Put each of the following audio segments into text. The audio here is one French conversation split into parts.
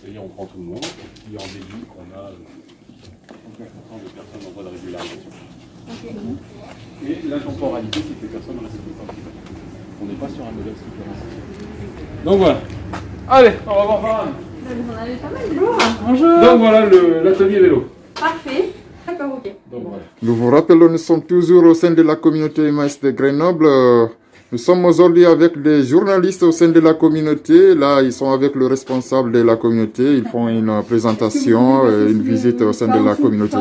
C'est-à-dire on prend tout le monde, et puis en déduit qu'on a 35% de personnes en voie de régularisation. Okay. Et la temporalité, c'est que les personnes restent plus temps. On n'est pas sur un modèle supplémentaire. Donc voilà. Allez, on va voir Farhan. Vous en avez pas mal, bonjour. Bonjour. Donc voilà l'atelier vélo. Parfait. D'accord, ok. Donc, voilà. Nous vous rappelons, nous sommes toujours au sein de la communauté Emmaüs de Grenoble. Nous sommes aujourd'hui avec des journalistes au sein de la communauté. Là, ils sont avec le responsable de la communauté. Ils font une présentation, une visite au sein de la communauté.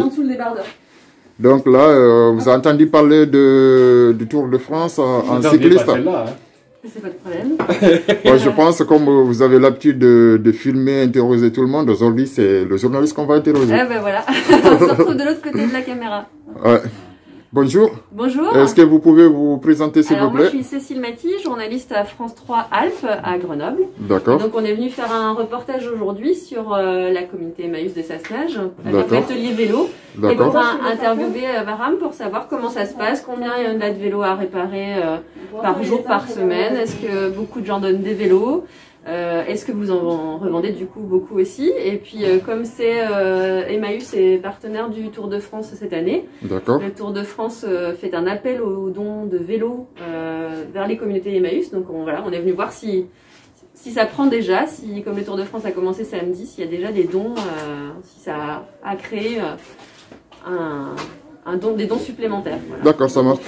Donc là, vous avez entendu parler du Tour de France en cycliste. C'est pas de problème. Bon, je pense, comme vous avez l'habitude de filmer, interroger tout le monde, aujourd'hui c'est le journaliste qu'on va interroger. Eh ben voilà, on se retrouve de l'autre côté de la caméra. Ouais. Bonjour. Bonjour. Est-ce que vous pouvez vous présenter s'il vous plaît? Moi je suis Cécile Maty, journaliste à France 3 Alpes à Grenoble. D'accord. Donc on est venu faire un reportage aujourd'hui sur la communauté Emmaüs de Sassenage, avec l'atelier vélo. Et on va interviewer Varam pour savoir comment ça se passe, combien il y en a de vélos à réparer par jour, par semaine. Est-ce que beaucoup de gens donnent des vélos? Est-ce que vous en revendez du coup beaucoup aussi? Et puis comme c'est Emmaüs est partenaire du Tour de France cette année, le Tour de France fait un appel aux dons de vélos vers les communautés Emmaüs. Donc on est venu voir si ça prend déjà, si comme le Tour de France a commencé samedi, s'il y a déjà des dons, si ça a créé des dons supplémentaires. Voilà. D'accord, ça marche.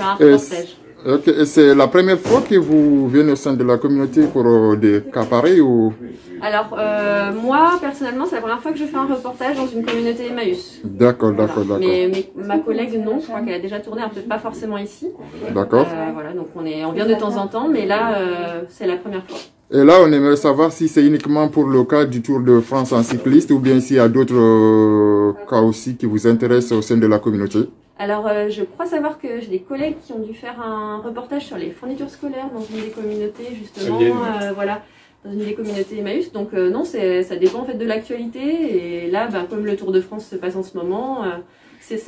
Okay. Et c'est la première fois que vous venez au sein de la communauté pour des cas pareils ou... Alors, moi, personnellement, c'est la première fois que je fais un reportage dans une communauté Emmaüs. D'accord, voilà. d'accord. Mais ma collègue, non, je crois qu'elle a déjà tourné, peut-être pas forcément ici. D'accord. Voilà, donc on vient de temps en temps, mais là, c'est la première fois. Et là, on aimerait savoir si c'est uniquement pour le cas du Tour de France en cycliste ou bien s'il y a d'autres cas aussi qui vous intéressent au sein de la communauté. Alors, je crois savoir que j'ai des collègues qui ont dû faire un reportage sur les fournitures scolaires dans une des communautés, justement, voilà, dans une des communautés Emmaüs. Donc non, ça dépend en fait de l'actualité. Et là, comme le Tour de France se passe en ce moment,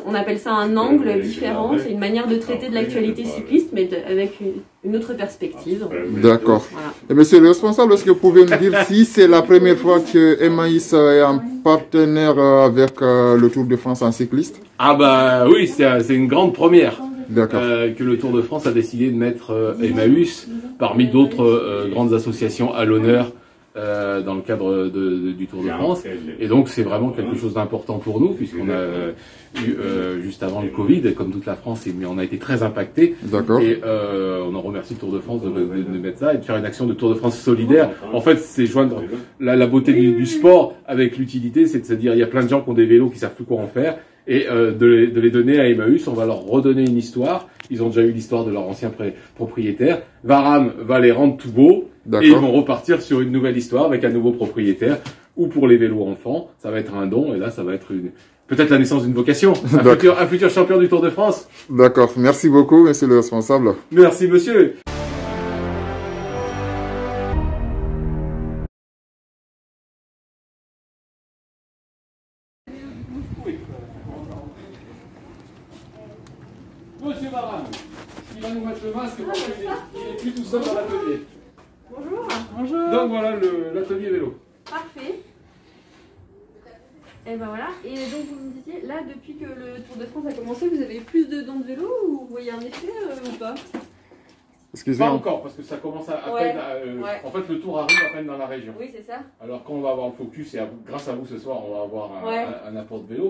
on appelle ça un angle différent. C'est une manière de traiter de l'actualité cycliste, mais avec une autre perspective. D'accord. Voilà. Et monsieur le responsable, est-ce que vous pouvez me dire si c'est la première fois que Emmaüs est en partenaire avec le Tour de France en cycliste? Ah bah oui, c'est une grande première que le Tour de France a décidé de mettre Emmaüs parmi d'autres grandes associations à l'honneur dans le cadre du Tour de France. Et donc c'est vraiment quelque chose d'important pour nous puisqu'on a eu juste avant le Covid, comme toute la France, on a été très impacté. Et on en remercie le Tour de France de mettre ça et de faire une action de Tour de France solidaire. En fait, c'est joindre la beauté du sport avec l'utilité, c'est de se dire il y a plein de gens qui ont des vélos qui savent plus quoi en faire. Et de les donner à Emmaüs, on va leur redonner une histoire. Ils ont déjà eu l'histoire de leur ancien propriétaire. Varam va les rendre tout beaux et ils vont repartir sur une nouvelle histoire avec un nouveau propriétaire. Ou pour les vélos enfants, ça va être un don et là ça va être peut-être la naissance d'une vocation. Un futur champion du Tour de France. D'accord, merci beaucoup monsieur le responsable. Merci monsieur. Monsieur Varam, il va nous mettre le masque parce qu'il n'est plus tout seul dans l'atelier. Bonjour. Bonjour. Donc voilà l'atelier vélo. Parfait. Et ben voilà. Et donc vous me disiez, là depuis que le Tour de France a commencé, vous avez eu plus de dons de vélo ou vous voyez un effet ou pas? Pas encore, parce que ça commence à peine. En fait, le Tour arrive à peine dans la région. Oui, c'est ça. Alors quand on va avoir le focus, et grâce à vous ce soir, on va avoir un apport de vélo.